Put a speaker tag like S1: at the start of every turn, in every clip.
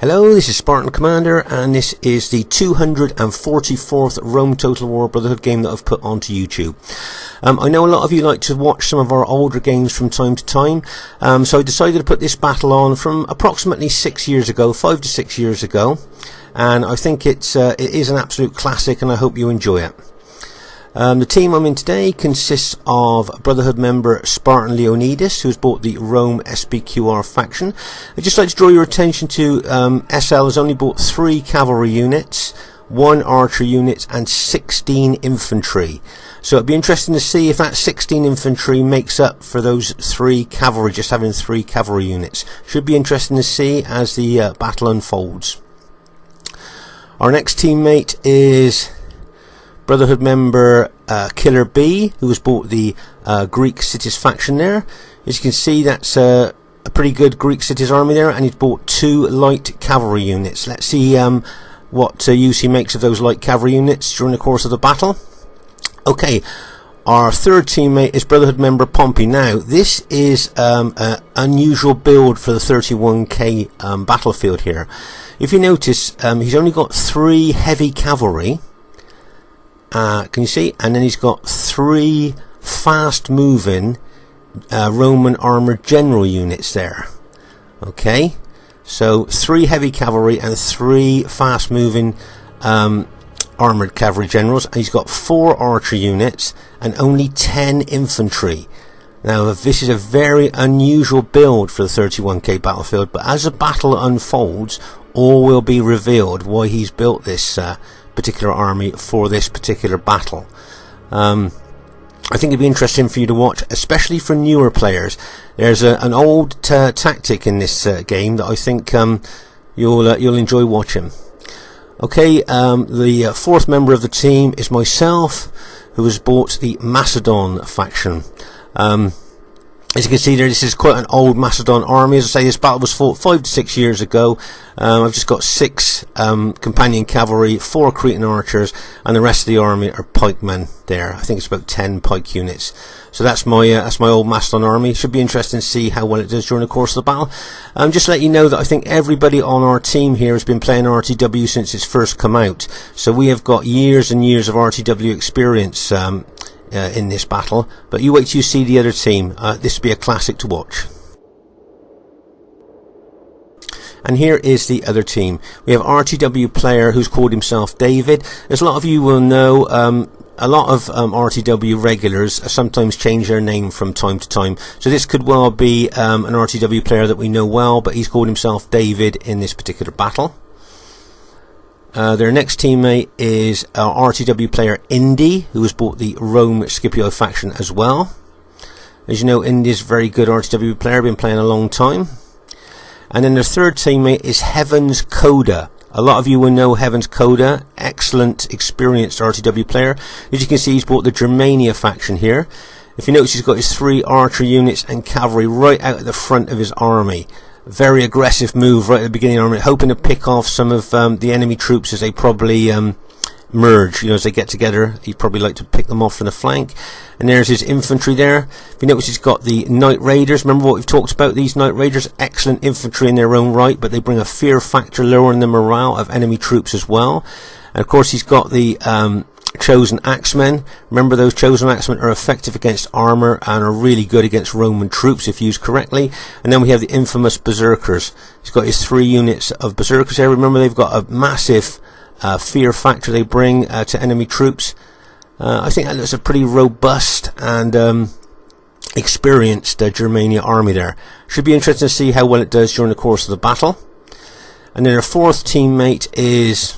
S1: Hello, this is Spartan Commander, and this is the 244th Rome Total War Brotherhood game that I've put onto YouTube. I know a lot of you like to watch some of our older games from time to time, so I decided to put this battle on from approximately 6 years ago, 5 to 6 years ago, and I think it is an absolute classic, and I hope you enjoy it. The team I'm in today consists of Brotherhood member Spartan Leonidas, who has bought the Rome SBQR faction. I'd just like to draw your attention to SL has only bought 3 cavalry units, 1 archer unit and 16 infantry. So it'd be interesting to see if that 16 infantry makes up for those 3 cavalry, just having 3 cavalry units. Should be interesting to see as the battle unfolds. Our next teammate is Brotherhood member KILLA B, who has bought the Greek cities faction there. As you can see, that's a pretty good Greek cities army there, and he's bought 2 light cavalry units. Let's see what use he makes of those light cavalry units during the course of the battle. Okay, our third teammate is Brotherhood member POMPEY. Now, this is an unusual build for the 31k battlefield here. If you notice, he's only got 3 heavy cavalry. Can you see? And then he's got 3 fast-moving Roman armoured general units there. Okay, so 3 heavy cavalry and 3 fast-moving armoured cavalry generals. And he's got 4 archer units and only 10 infantry. Now, this is a very unusual build for the 31k battlefield, but as the battle unfolds, all will be revealed why he's built this particular army for this particular battle. I think it'd be interesting for you to watch, especially for newer players. There's an old tactic in this game that I think you'll enjoy watching. Okay, the fourth member of the team is myself, who has bought the Macedon faction. As you can see there, this is quite an old Macedon army. As I say, this battle was fought 5 to 6 years ago. I've just got 6 companion cavalry, 4 Cretan archers, and the rest of the army are pikemen there. I think it's about 10 pike units. So that's my old Macedon army. Should be interesting to see how well it does during the course of the battle. Just to let you know that I think everybody on our team here has been playing RTW since it's first come out. So we have got years and years of RTW experience in this battle, but you wait till you see the other team. This will be a classic to watch. And here is the other team. We have RTW player who's called himself David. As a lot of you will know, a lot of RTW regulars sometimes change their name from time to time, so this could well be an RTW player that we know well, but he's called himself David in this particular battle. Their next teammate is our RTW player INDI, who has bought the Rome Scipio faction as well. As you know, INDI is a very good RTW player, been playing a long time. And then their third teammate is Heaven's KODA. A lot of you will know Heaven's KODA, excellent, experienced RTW player. As you can see, he's bought the Germania faction here. If you notice, he's got his 3 archer units and cavalry right out at the front of his army. Very aggressive move right at the beginning of the army, hoping to pick off some of the enemy troops as they probably merge. You know, as they get together, he'd probably like to pick them off from the flank. And there's his infantry there. If you notice, he's got the Knight Raiders. Remember what we've talked about, these Knight Raiders? Excellent infantry in their own right, but they bring a fear factor, lowering the morale of enemy troops as well. And of course, he's got the Chosen Axemen. Remember, those Chosen Axemen are effective against armor and are really good against Roman troops if used correctly. And then we have the infamous Berserkers. He's got his 3 units of Berserkers here. Remember, they've got a massive fear factor they bring to enemy troops. I think that looks a pretty robust and experienced Germania army there. Should be interesting to see how well it does during the course of the battle. And then our fourth teammate is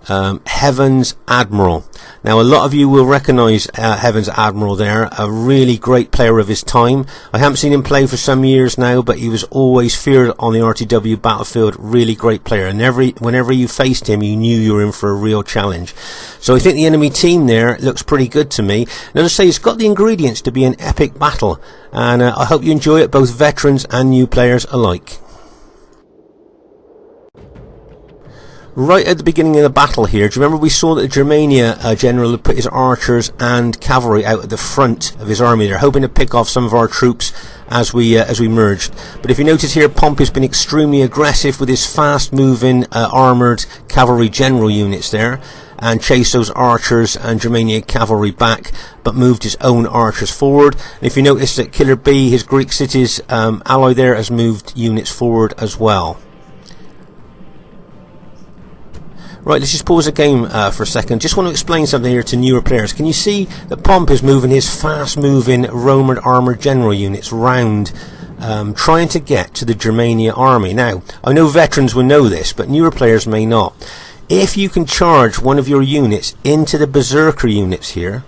S1: Heaven's Admiral. Now, a lot of you will recognise Heaven's Admiral there, a really great player of his time. I haven't seen him play for some years now, but he was always feared on the RTW battlefield. Really great player, and whenever you faced him, you knew you were in for a real challenge. So I think the enemy team there looks pretty good to me. And as I say, it's got the ingredients to be an epic battle, and I hope you enjoy it, both veterans and new players alike. Right at the beginning of the battle here, do you remember we saw that the Germania general had put his archers and cavalry out at the front of his army there, hoping to pick off some of our troops as we merged. But if you notice here, Pompey's been extremely aggressive with his fast-moving armoured cavalry general units there, and chased those archers and Germania cavalry back, but moved his own archers forward. And if you notice that Killer B, his Greek cities ally there, has moved units forward as well. Right, let's just pause the game for a second. Just want to explain something here to newer players. Can you see that Pompey is moving his fast-moving Roman armoured general units round, trying to get to the Germania army? Now, I know veterans will know this, but newer players may not. If you can charge one of your units into the berserker units here,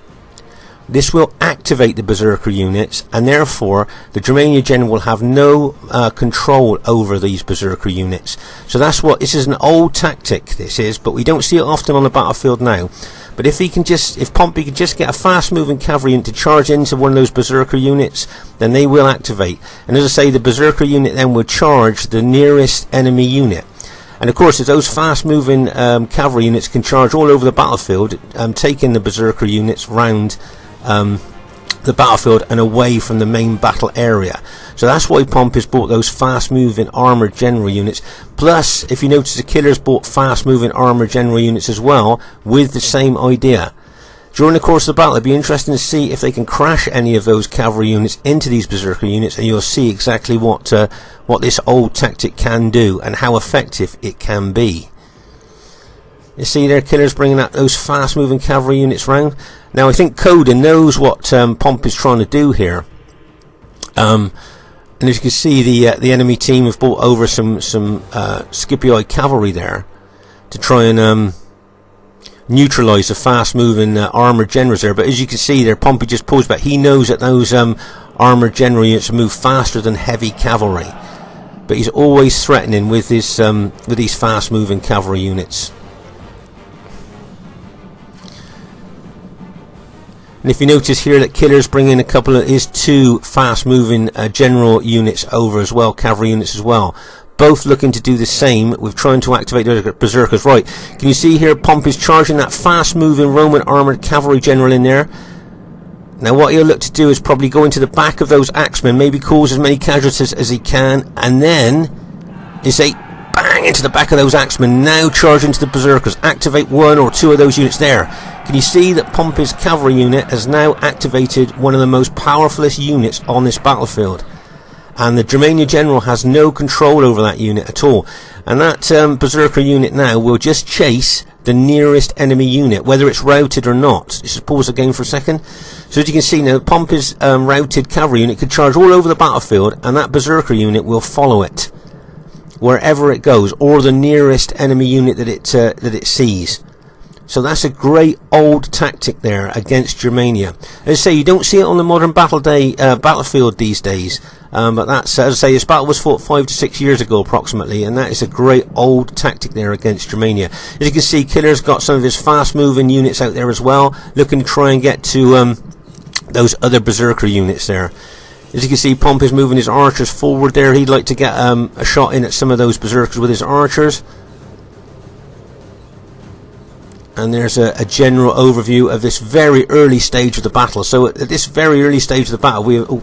S1: this will activate the berserker units, and therefore the Germania general will have no control over these berserker units. So that's what this is, an old tactic this is, but we don't see it often on the battlefield now. But if Pompey can just get a fast moving cavalry unit to charge into one of those berserker units, then they will activate. And as I say, the berserker unit then will charge the nearest enemy unit. And of course, if those fast-moving cavalry units can charge all over the battlefield, taking the berserker units round the battlefield and away from the main battle area. So that's why Pompey's bought those fast-moving armoured general units. Plus, if you notice, the Killer's bought fast-moving armoured general units as well, with the same idea. During the course of the battle, it'd be interesting to see if they can crash any of those cavalry units into these berserker units, and you'll see exactly what this old tactic can do and how effective it can be. You see there, Killer's bringing out those fast-moving cavalry units round. Now, I think KODA knows what Pompey's trying to do here. And as you can see, the enemy team have brought over some Scipii cavalry there to try and neutralise the fast-moving armoured generals there. But as you can see there, Pompey just pulls back. He knows that those armoured general units move faster than heavy cavalry, but he's always threatening with his with these fast-moving cavalry units. And if you notice here that Killer's bringing a couple of his two fast-moving general units over as well, cavalry units as well, both looking to do the same with trying to activate those berserkers. Right, can you see here Pompey's charging that fast-moving Roman armoured cavalry general in there. Now what he'll look to do is probably go into the back of those axemen, maybe cause as many casualties as he can, and then is a bang into the back of those axemen, now charge into the berserkers, activate one or two of those units there. Can you see that Pompey's cavalry unit has now activated one of the most powerfulest units on this battlefield? And the Germania general has no control over that unit at all. And that berserker unit now will just chase the nearest enemy unit, whether it's routed or not. Let's just pause the game for a second. So as you can see now, Pompey's routed cavalry unit can charge all over the battlefield, and that berserker unit will follow it wherever it goes, or the nearest enemy unit that it sees. So that's a great old tactic there against Germania. As I say, you don't see it on the modern battlefield these days, but that's, as I say, this battle was fought 5 to 6 years ago approximately, and that is a great old tactic there against Germania. As you can see, Killer's got some of his fast-moving units out there as well, looking to try and get to those other berserker units there. As you can see, Pompey's moving his archers forward there. He'd like to get a shot in at some of those berserkers with his archers. And there's a general overview of this very early stage of the battle. So at this very early stage of the battle,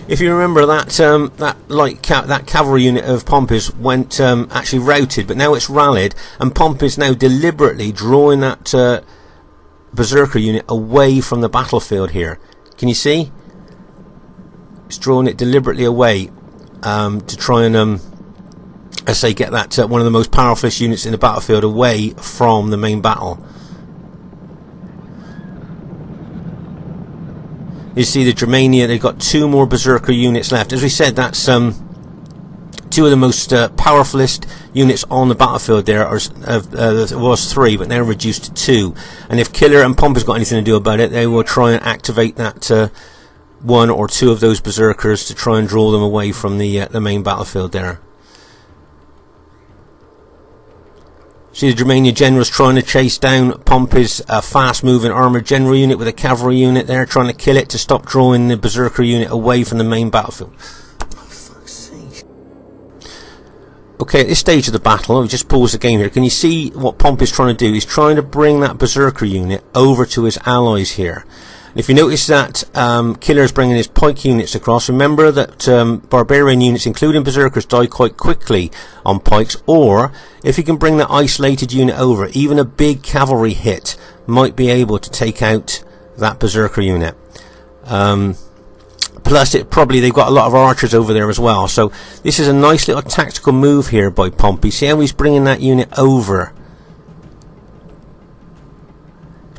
S1: if you remember that cavalry unit of Pompey's went actually routed, but now it's rallied, and Pompey's now deliberately drawing that berserker unit away from the battlefield here. Can you see? It's drawing it deliberately away to try and I say, get that one of the most powerful units in the battlefield away from the main battle. You see the Germania, they've got two more berserker units left. As we said, that's two of the most powerfulest units on the battlefield there. There was three, but now reduced to two. And if Killer and Pompey's got anything to do about it, they will try and activate that one or two of those berserkers to try and draw them away from the main battlefield there. See the Germania generals trying to chase down Pompey's fast-moving armoured general unit with a cavalry unit there, trying to kill it to stop drawing the berserker unit away from the main battlefield. Oh, fuck's sake. Okay, at this stage of the battle, I'll just pause the game here. Can you see what Pompey's trying to do? He's trying to bring that berserker unit over to his allies here. If you notice that KILLA is bringing his pike units across, remember that barbarian units, including berserkers, die quite quickly on pikes, or if you can bring that isolated unit over, even a big cavalry hit might be able to take out that berserker unit. Plus, they've got a lot of archers over there as well. So this is a nice little tactical move here by Pompey. See how he's bringing that unit over?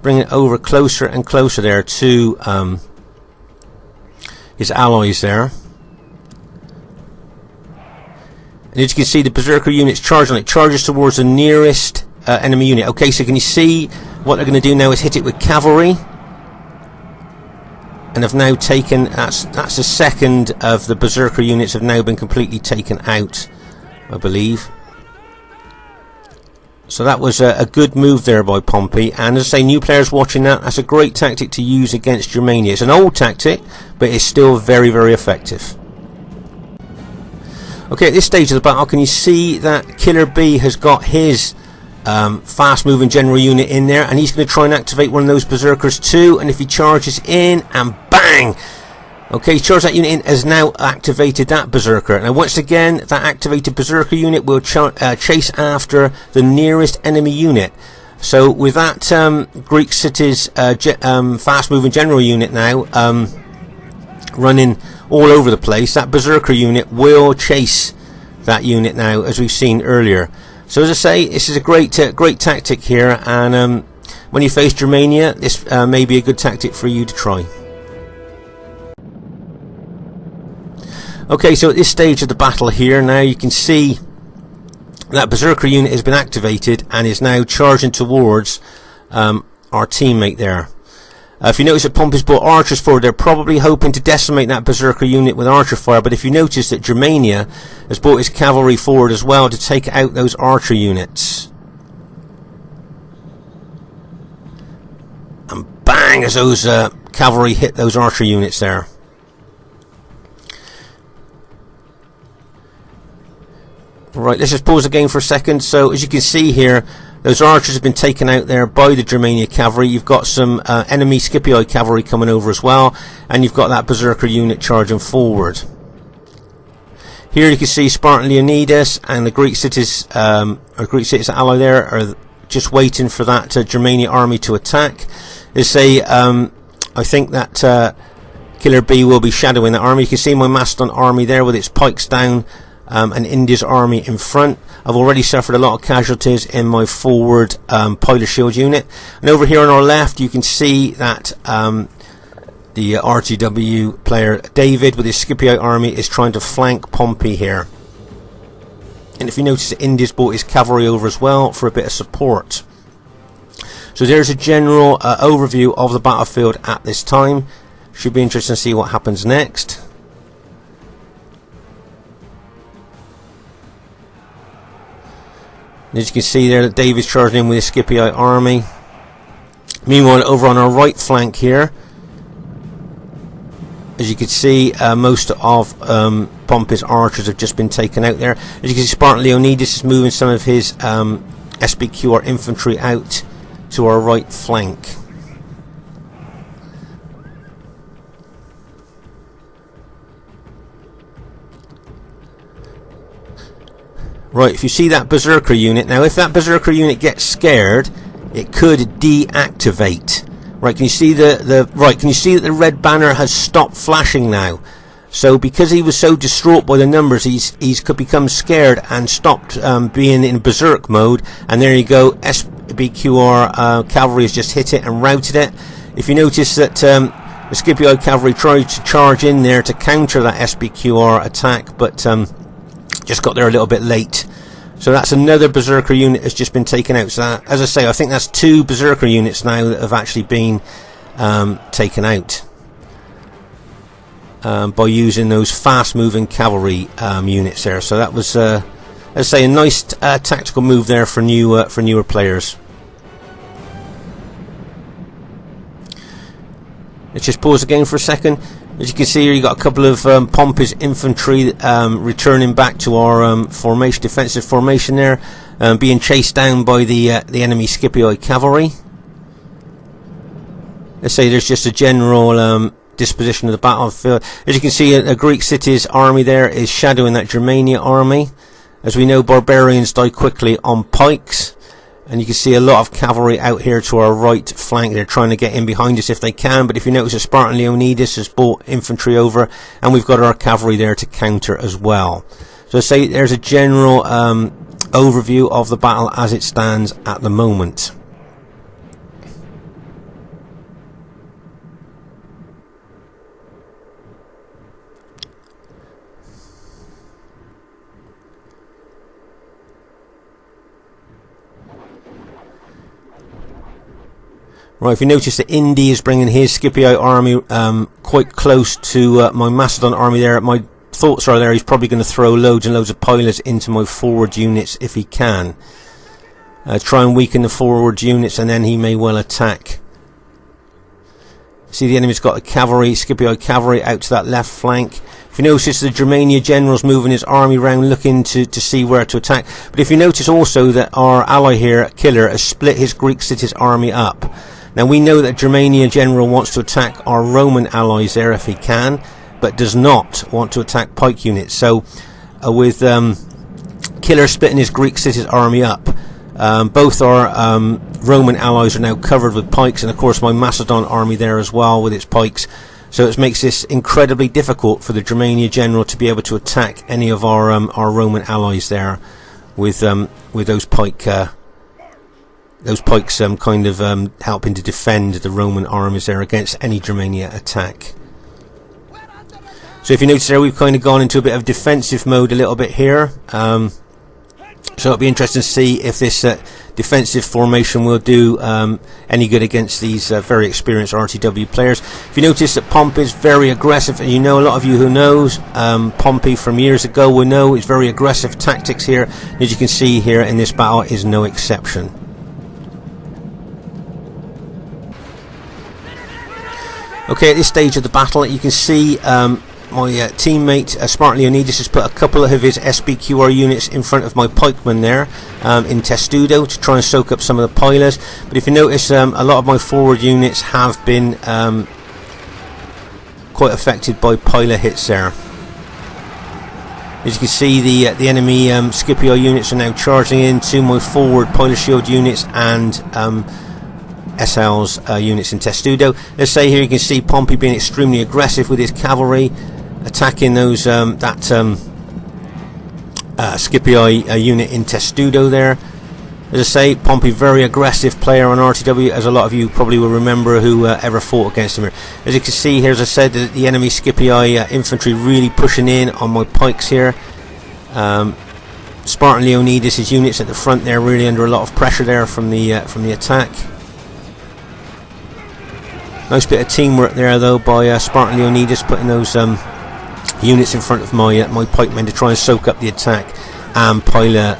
S1: Bring it over closer and closer there to his allies there. And as you can see, the berserker unit's charging. It charges towards the nearest enemy unit. Okay, so can you see what they're going to do now is hit it with cavalry, and have now taken, that's the second of the berserker units have now been completely taken out, I believe. So that was a good move there by Pompey, and as I say, new players watching that's a great tactic to use against Germania. It's an old tactic, but it's still very, very effective. Okay, at this stage of the battle, can you see that Killer B has got his fast moving general unit in there, and he's going to try and activate one of those berserkers too, and if he charges in, and bang! Okay, charge that unit in, has now activated that berserker. Now once again, that activated berserker unit will chase after the nearest enemy unit. So with that Greek city's fast moving general unit now running all over the place, that berserker unit will chase that unit now, as we've seen earlier. So as I say, this is a great tactic here, and when you face Germania, this may be a good tactic for you to try. Okay, so at this stage of the battle here, now you can see that berserker unit has been activated and is now charging towards our teammate there. If you notice that Pompey's brought archers forward, they're probably hoping to decimate that berserker unit with archer fire, but if you notice that Germania has brought his cavalry forward as well to take out those archer units. And bang, as those cavalry hit those archer units there. Right, let's just pause the game for a second. So as you can see here, those archers have been taken out there by the Germania cavalry. You've got some enemy Scipii cavalry coming over as well, and you've got that berserker unit charging forward. Here you can see Spartan Leonidas and the Greek cities, ally there, are just waiting for that Germania army to attack. They say, I think that Killer B will be shadowing that army. You can see my Macedon army there with its pikes down, and India's army in front. I've already suffered a lot of casualties in my forward pilot shield unit, and over here on our left you can see that the RTW player David with his Scipii army is trying to flank Pompey here. And if you notice, India's brought his cavalry over as well for a bit of support. So there's a general overview of the battlefield at this time. Should be interesting to see what happens next. As you can see there, that David's charging in with his Scipii army. Meanwhile, over on our right flank here, as you can see, most of Pompey's archers have just been taken out there. As you can see, Spartan Leonidas is moving some of his SBQR infantry out to our right flank. Right, if you see that berserker unit, now if that berserker unit gets scared, it could deactivate. Right, can you see can you see that the red banner has stopped flashing now? So because he was so distraught by the numbers, he's could become scared and stopped being in berserk mode. And there you go, SBQR cavalry has just hit it and routed it. If you notice that the Scipii cavalry tried to charge in there to counter that SBQR attack, but just got there a little bit late. So that's another berserker unit that's just been taken out. So that, as I say, I think that's 2 berserker units now that have actually been taken out by using those fast moving cavalry units there. So that was as I say, a nice tactical move there for newer players. Let's just pause the game for a second. As you can see here, you got a couple of Pompey's infantry returning back to our defensive formation there, being chased down by the enemy Scipii cavalry. let's say there's just a general disposition of the battlefield. As you can see, a Greek city's army there is shadowing that Germania army. As we know, barbarians die quickly on pikes, and you can see a lot of cavalry out here to our right flank. They're trying to get in behind us if they can, but if you notice, a Spartan Leonidas has brought infantry over, and we've got our cavalry there to counter as well. So say there's a general overview of the battle as it stands at the moment. Right, if you notice that INDI is bringing his Scipii army quite close to my Macedon army there. My thoughts are there he's probably going to throw loads and loads of pilots into my forward units if he can. Try and weaken the forward units, and then he may well attack. See, the enemy's got a cavalry, Scipii cavalry out to that left flank. If you notice, the Germania general's moving his army around looking to see where to attack. But if you notice also that our ally here, KILLA, has split his Greek city's army up. Now we know that Germania general wants to attack our Roman allies there if he can, but does not want to attack pike units. So with KILLA splitting his Greek city's army up, both our Roman allies are now covered with pikes, and of course my Macedon army there as well with its pikes. So it makes this incredibly difficult for the Germania general to be able to attack any of our Roman allies there with those pikes kind of helping to defend the Roman armies there against any Germania attack. So if you notice there, we've kind of gone into a bit of defensive mode a little bit here. So it'll be interesting to see if this defensive formation will do any good against these very experienced RTW players. If you notice that Pompey is very aggressive, and you know, a lot of you who knows Pompey from years ago will know it's very aggressive tactics here. As you can see here in this battle is no exception. Okay, at this stage of the battle, you can see my teammate Spartan Leonidas has put a couple of his SBQR units in front of my pikemen there in Testudo to try and soak up some of the pilas. But if you notice, a lot of my forward units have been quite affected by pila hits there. As you can see, the enemy Scipii units are now charging into my forward pila shield units and SL's units in Testudo. Let's say here you can see Pompey being extremely aggressive with his cavalry, attacking those Scipii unit in Testudo there. As I say, Pompey, very aggressive player on RTW, as a lot of you probably will remember who ever fought against him here. As you can see here, as I said, the enemy Scipii infantry really pushing in on my pikes here. Spartan Leonidas, his units at the front there, really under a lot of pressure there from the attack. Nice bit of teamwork there though by Spartan Leonidas, putting those units in front of my pikemen to try and soak up the attack and pila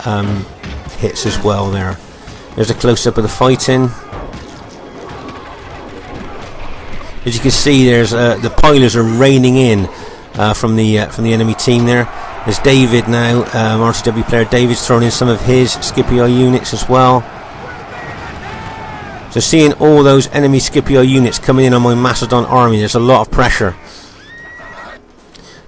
S1: hits as well there. There's a close-up of the fighting. As you can see, there's the pilas are raining in from the enemy team there. There's David now, RTW player David's thrown in some of his Scipii units as well. So seeing all those enemy Scipii units coming in on my Macedon army, there's a lot of pressure.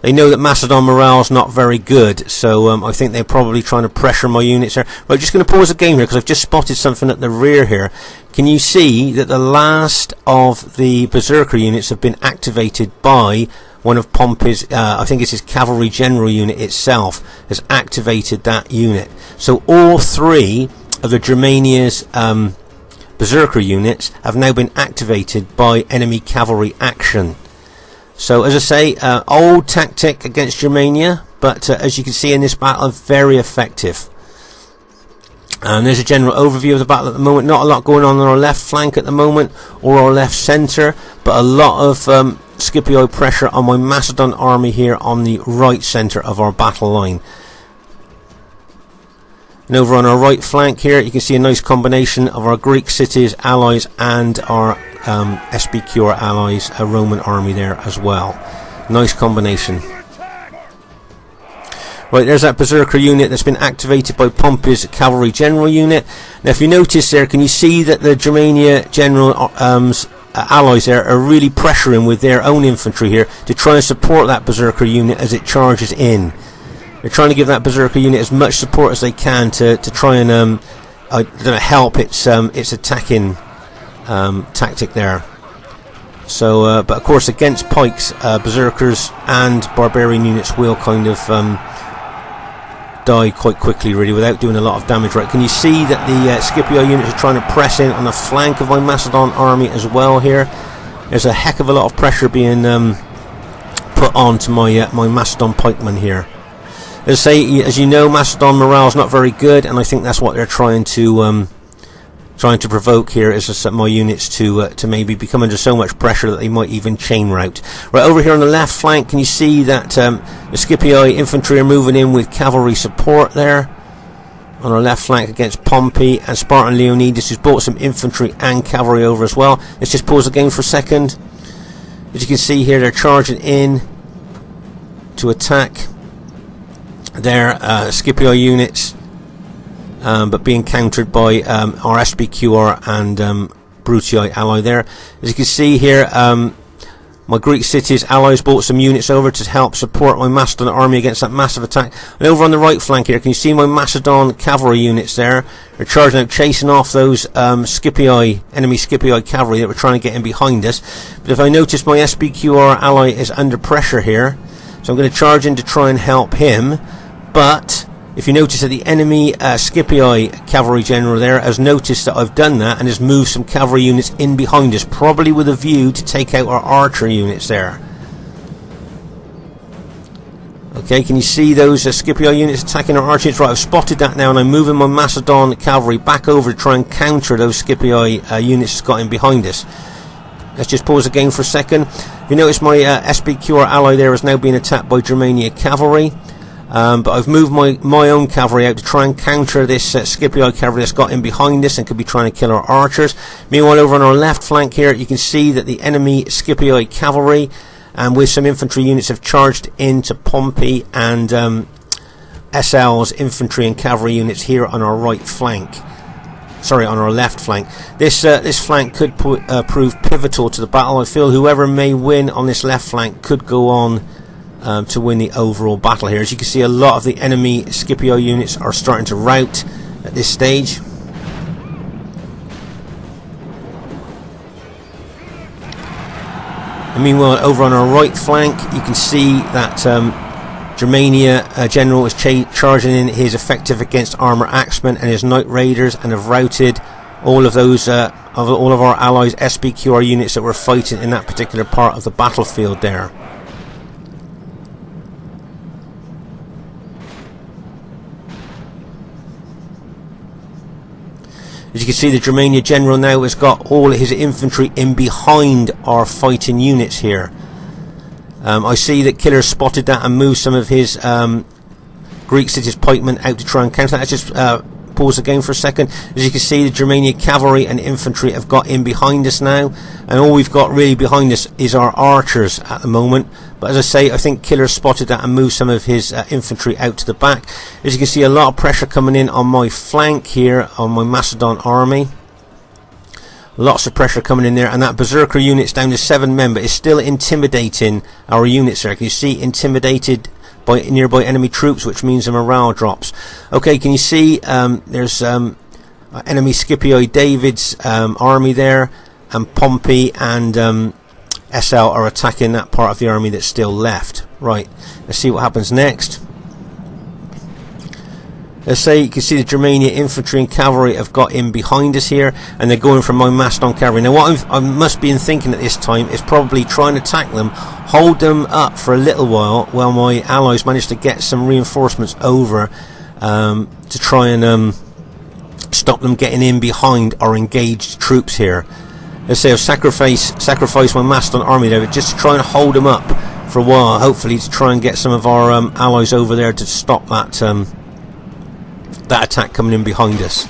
S1: They know that Macedon morale's not very good, so I think they're probably trying to pressure my units there. Right, just going to pause the game here because I've just spotted something at the rear here. Can you see that the last of the Berserker units have been activated by one of Pompey's, I think it's his cavalry general unit itself, has activated that unit. So all three of the Germania's Berserker units have now been activated by enemy cavalry action. So as I say, old tactic against Germania, but as you can see in this battle, very effective. And there's a general overview of the battle at the moment. Not a lot going on our left flank at the moment, or our left centre, but a lot of Scipii pressure on my Macedon army here on the right centre of our battle line. And over on our right flank here, you can see a nice combination of our Greek cities, allies, and our SBQR allies, a Roman army there as well. Nice combination. Right, there's that Berserker unit that's been activated by Pompey's cavalry general unit. Now if you notice there, can you see that the Germania general allies there are really pressuring with their own infantry here to try and support that berserker unit as it charges in. They're trying to give that berserker unit as much support as they can to try and help its attacking tactic there. So, but of course, against pikes, berserkers and barbarian units will kind of die quite quickly, really, without doing a lot of damage. Right? Can you see that the Scipio units are trying to press in on the flank of my Macedon army as well here? There's a heck of a lot of pressure being put on to my my Macedon pikemen here. As you know, Macedon morale is not very good, and I think that's what they're trying to provoke here, is my units to maybe become under so much pressure that they might even chain route. Right over here on the left flank, can you see that the Scipii infantry are moving in with cavalry support there on our left flank against Pompey, and Spartan Leonidas, who's brought some infantry and cavalry over as well. Let's just pause the game for a second. As you can see here, they're charging in to attack their Scipii units, but being countered by our SBQR and Brutii ally there. As you can see here, my Greek cities allies brought some units over to help support my Macedon army against that massive attack. And over on the right flank here, can you see my Macedon cavalry units there? They're charging out, chasing off those enemy Scipii cavalry that were trying to get in behind us. But if I notice, my SBQR ally is under pressure here, so I'm going to charge in to try and help him. But if you notice that the enemy Scipii cavalry general there has noticed that I've done that and has moved some cavalry units in behind us, probably with a view to take out our archer units there. Okay, can you see those Scipii units attacking our archer units? Right, I've spotted that now, and I'm moving my Macedon cavalry back over to try and counter those Scipii units that's got in behind us. Let's just pause the game for a second. If you notice, my SBQR ally there is now being attacked by Germania cavalry. But I've moved my own cavalry out to try and counter this Scipii cavalry that's got in behind us and could be trying to kill our archers. Meanwhile, over on our left flank here, you can see that the enemy Scipii cavalry and with some infantry units have charged into Pompey and SL's infantry and cavalry units here on our right flank. Sorry, on our left flank. This flank could prove pivotal to the battle. I feel whoever may win on this left flank could go on to win the overall battle here. As you can see, a lot of the enemy Scipio units are starting to rout at this stage. And meanwhile, over on our right flank, you can see that Germania general is charging in his effective against armor axemen and his knight raiders, and have routed all of those all of our allies' SBQR units that were fighting in that particular part of the battlefield there. As you can see, the Germania general now has got all his infantry in behind our fighting units here. I see that KILLA spotted that and moved some of his Greek cities pikemen out to try and counter that. Let's just pause the game for a second. As you can see, the Germania cavalry and infantry have got in behind us now, and all we've got really behind us is our archers at the moment. But as I say, I think KILLA spotted that and moved some of his infantry out to the back. As you can see, a lot of pressure coming in on my flank here on my Macedon army. Lots of pressure coming in there, and that berserker unit's down to 7 men, but is still intimidating our units there. Can you see, intimidated by nearby enemy troops, which means the morale drops. Okay, can you see there's enemy Scipio David's army there, and Pompey and SL are attacking that part of the army that's still left. Right, let's see what happens next. Let's say you can see the Germania infantry and cavalry have got in behind us here, and they're going for my Macedon cavalry. Now what I must be thinking at this time is probably trying to attack them, hold them up for a little while my allies manage to get some reinforcements over to try and stop them getting in behind our engaged troops here. Let's say I've sacrificed my Macedon army there just to try and hold them up for a while, hopefully to try and get some of our allies over there to stop that that attack coming in behind us.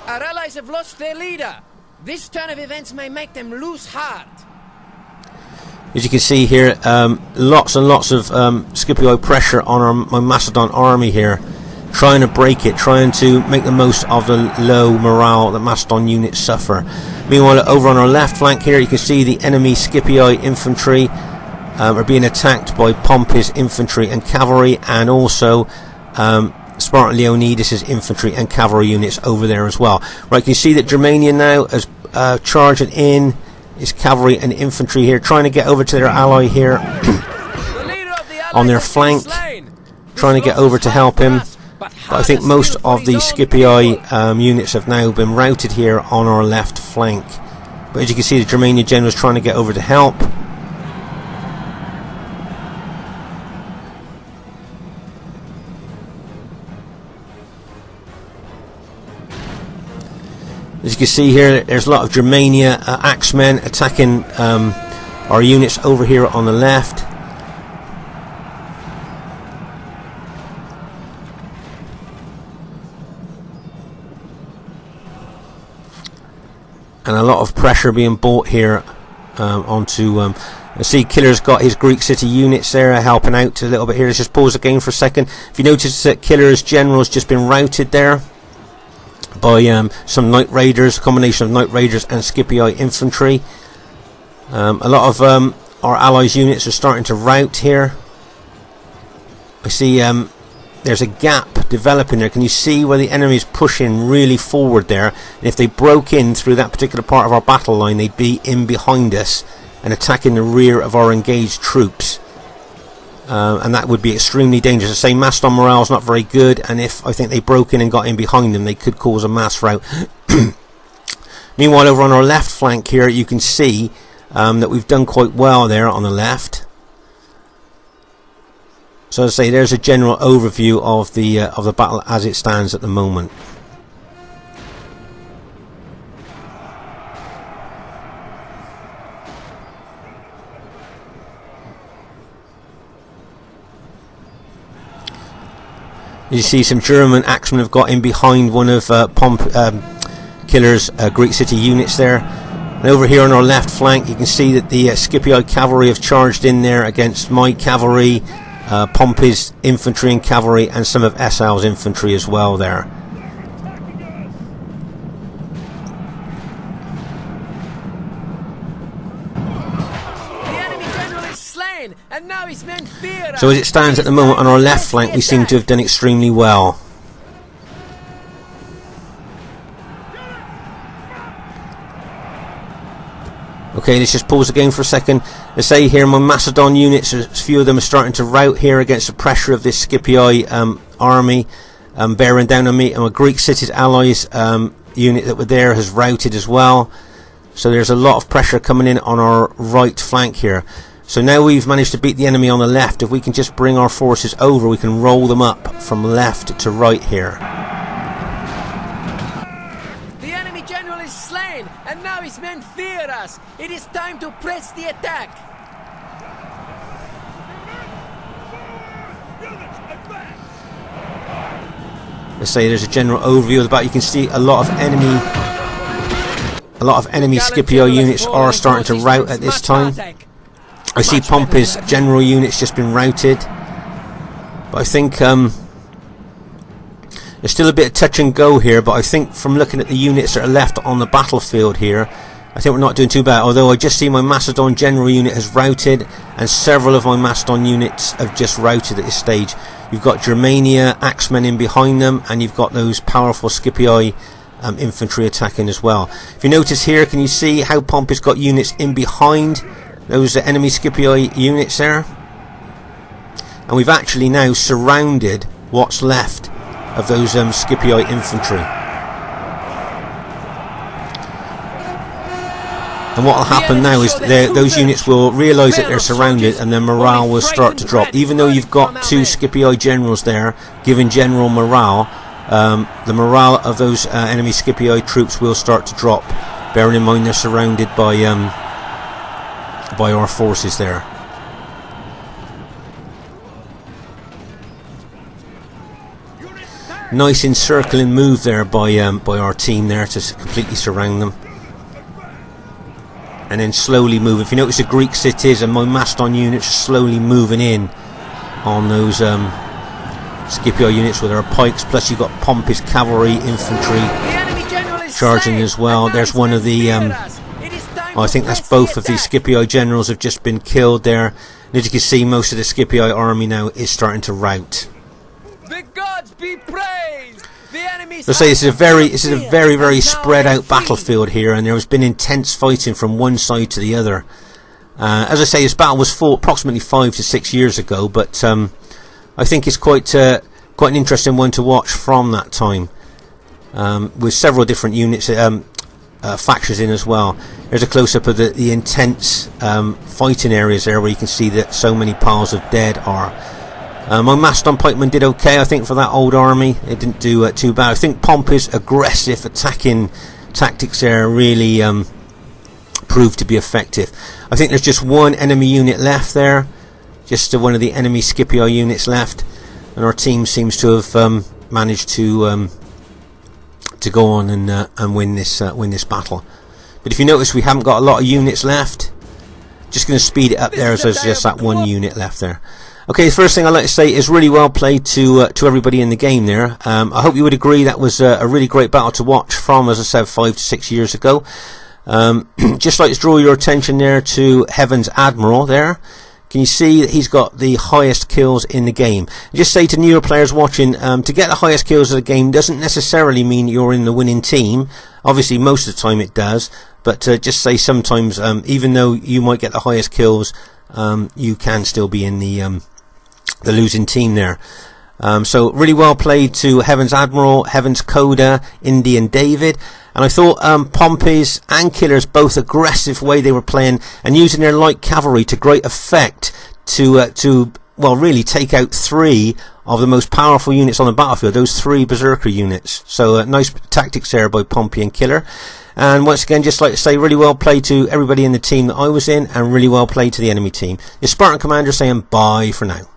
S2: Our allies have lost their leader. This turn of events may make them lose heart.
S1: As you can see here, lots and lots of Scipio pressure on my Macedon army here, trying to break it, trying to make the most of the low morale that Macedon units suffer. Meanwhile, over on our left flank here, you can see the enemy Scipii infantry are being attacked by Pompey's infantry and cavalry, and also Spartan Leonidas' infantry and cavalry units over there as well. Right, you can see that Germania now is charging in his cavalry and infantry here, trying to get over to their ally here on their flank, trying to get over to help him. But I think most of the Scipii units have now been routed here on our left flank. But as you can see, the Germania general is trying to get over to help. As you can see here, there's a lot of Germania axemen attacking our units over here on the left. And a lot of pressure being brought here onto. I see KILLA's got his Greek city units there helping out a little bit here. Let's just pause the game for a second. If you notice that KILLA's general has just been routed there by some Night Raiders, a combination of Night Raiders and Scipii infantry. A lot of our allies' units are starting to rout here. I see there's a gap developing there. Can you see where the enemy is pushing really forward there? And if they broke in through that particular part of our battle line, they'd be in behind us and attacking the rear of our engaged troops. And that would be extremely dangerous. I say Macedon morale is not very good, and if I think they broke in and got in behind them, they could cause a mass rout. Meanwhile, over on our left flank here, you can see that we've done quite well there on the left. So as I say, there's a general overview of the battle as it stands at the moment. You see some German axemen have got in behind one of KILLA's Greek city units there. And over here on our left flank, you can see that the Scipii cavalry have charged in there against my cavalry, Pompey's infantry and cavalry, and some of Esau's infantry as well there.
S2: And now his men fear.
S1: So as it stands at the moment on our left flank, we seem to have done extremely well. Okay, let's just pause the game for a second. Let's say here my Macedon units, a few of them are starting to rout here against the pressure of this Scipii army bearing down on me, and my Greek cities allies unit that were there has routed as well. So there's a lot of pressure coming in on our right flank here. So now we've managed to beat the enemy on the left. If we can just bring our forces over, we can roll them up from left to right here.
S2: The enemy general is slain, and now his men fear us. It is time to press the attack.
S1: Let's say there's a general overview of the battle. You can see a lot of enemy Scipio units are starting to rout at this time. I see Pompey's general units just been routed, but I think there's still a bit of touch and go here. But I think from looking at the units that are left on the battlefield here, I think we're not doing too bad. Although I just see my Macedon general unit has routed, and several of my Macedon units have just routed at this stage. You've got Germania axemen in behind them, and you've got those powerful Scipii infantry attacking as well. If you notice here, can you see how Pompey's got units in behind those enemy Scipii units there? And we've actually now surrounded what's left of those Scipii infantry. And what will happen now is those units will realise that they're surrounded, and their morale will start to drop. Even though you've got two Scipii generals there giving general morale, the morale of those enemy Scipii troops will start to drop, bearing in mind they're surrounded by our forces there. Nice encircling move there by our team there to completely surround them, and then slowly move. If you notice, the Greek cities and my Macedon units are slowly moving in on those Scipio units with their pikes, plus you've got Pompey's cavalry, infantry charging as well. There's one of the I think that's both of these Scipio generals have just been killed there, and as you can see, most of the Scipio army now is starting to rout.
S2: The gods be praised. The enemies.
S1: Let's say this is a very spread out battlefield here, and there has been intense fighting from one side to the other. As I say, this battle was fought approximately 5 to 6 years ago, but I think it's quite an interesting one to watch from that time, with several different units, factions in as well. There's a close-up of the intense fighting areas there, where you can see that so many piles of dead are. My Macedon pikemen did okay, I think, for that old army. It didn't do too bad. I think Pompey's aggressive attacking tactics there really proved to be effective. I think there's just one enemy unit left there, just one of the enemy Scipio units left, and our team seems to have managed to go on and win this battle. But if you notice, we haven't got a lot of units left. Just going to speed it up there, as there's just that one unit left there. Okay, the first thing I'd like to say is really well played to everybody in the game there. I hope you would agree that was a really great battle to watch from, as I said, 5 to 6 years ago. Just like to draw your attention there to Heaven's Admiral there. Can you see that he's got the highest kills in the game? Just say to newer players watching, to get the highest kills of the game doesn't necessarily mean you're in the winning team. Obviously, most of the time it does, but just say sometimes, even though you might get the highest kills, you can still be in the losing team there. So really well played to Heaven's Admiral, Heaven's KODA, INDI and David. And I thought Pompey's and KILLA's both aggressive way they were playing and using their light cavalry to great effect to well, really take out 3 of the most powerful units on the battlefield, those 3 berserker units. So nice tactics there by Pompey and KILLA. And once again, just like to say, really well played to everybody in the team that I was in, and really well played to the enemy team. The Spartan commander saying bye for now.